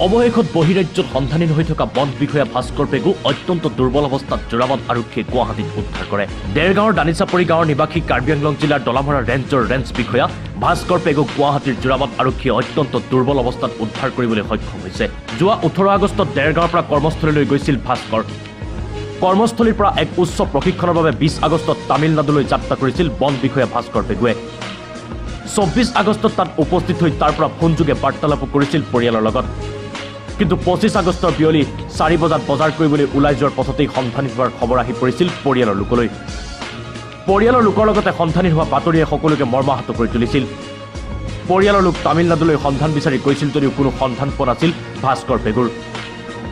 অৱশেষত বহিৰাজ্যত সন্ধানহীন হৈ থকা বন বিষয়া ভাস্কৰ পেগু অত্যন্ত দুৰ্বল অৱস্থাত যোৰাবাট আৰক্ষীয়ে গুৱাহাটীত উদ্ধাৰ কৰে। দেৰগাঁৱৰ দানিচাপৰি গাঁৱৰ নিবাসী কাৰ্বি আংলং জিলাৰ দলামৰা ৰেঞ্জৰ ৰেঞ্জ বিষয়া ভাস্কৰ পেগুক গুৱাহাটীৰ যোৰাবাট আৰক্ষীয়ে অত্যন্ত দুৰ্বল অৱস্থাত উদ্ধাৰ কৰিবলৈ সক্ষম হৈছে। যোৱা 18 আগষ্টত দেৰগাঁৱৰ পৰা কৰ্মস্থলীলৈ গৈছিল ভাস্কৰ। কৰ্মস্থলীৰ পৰা এক উচ্চ প্ৰশিক্ষণৰ বাবে 20 আগষ্টত তামিলনাডুলৈ যাত্ৰা কৰিছিল বন বিষয়া ভাস্কৰ পেগুৱে। 24 আগষ্টত তাত উপস্থিত হৈ তাৰ পৰা ফোনযোগে বাৰ্তালাপো কৰিছিল পৰিয়ালৰ লগত। কিন্তু 25 আগষ্টৰ বিয়লি 4 বজাত বজাৰ কৰিবলৈ ওলাই যোৱাৰ পথতেই সন্ধানহীন হোৱাৰ খবৰ আহি পৰিছিল পৰিয়ালৰ লোকলৈ। পৰিয়ালৰ লোকৰ লগতে সন্ধানহীন হোৱা বাতৰিয়ে সকলোকে মৰ্মাহত কৰি তুলিছিল। পৰিয়ালৰ লোক তামিলনাডুলৈ সন্ধান বিচাৰি গৈছিল যদিও কোনো সন্ধান পোৱা নাছিল ভাস্কৰ পেগুৰ।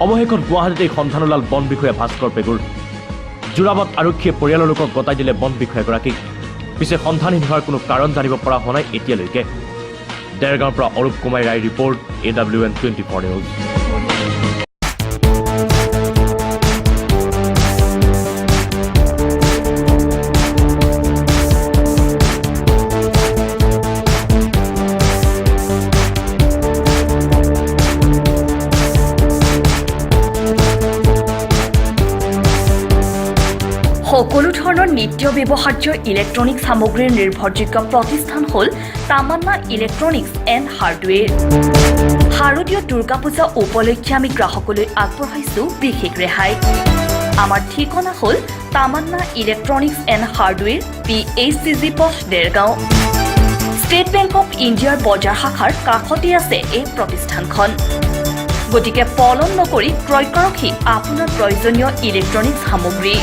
অৱশেষত গুৱাহাটীতেই সন্ধান ওলাল বন বিষয়া ভাস্কৰ পেগুৰ। যোৰাবাট আৰক্ষীয়ে পৰিয়ালৰ লোকক গতাই দিলে বন বিষয়াগৰাকীক। পিছে সন্ধানহীন হোৱাৰ কোনো কাৰণ জানিব পৰা হোৱা নাই এতিয়ালৈকে। দেৰগাঁৱৰ পৰা অৰূপ কুমাৰ ৰায় ৰিপৰ্ট, AWN 24 নিউজ। সকলো ধৰণৰ নিত্য ব্যৱহাৰ্য ইলেক্ট্ৰনিক সামগ্ৰীৰ নিৰ্ভৰযোগ্য প্ৰতিষ্ঠান হ'ল তামান্না ইলেক্ট্ৰনিক্স এণ্ড হাৰ্ডৱেৰ। শাৰদীয় দুৰ্গা পূজা উপলক্ষে আমি গ্ৰাহকলৈ আগবঢ়াইছো বিশেষ ৰেহাই। আমাৰ ঠিকনা হ'ল তামান্না ইলেক্ট্ৰনিক্স এণ্ড হাৰ্ডৱেৰ, PHCG পথ, দেৰগাঁও। ষ্টেট বেংক অৱ ইণ্ডিয়াৰ বজাৰ শাখাৰ কাষতে আছে এই প্ৰতিষ্ঠানখন। গতিকে পলম নকৰি ক্ৰয় কৰকহি আপোনাৰ প্ৰয়োজনীয় ইলেক্ট্ৰনিক সামগ্ৰী।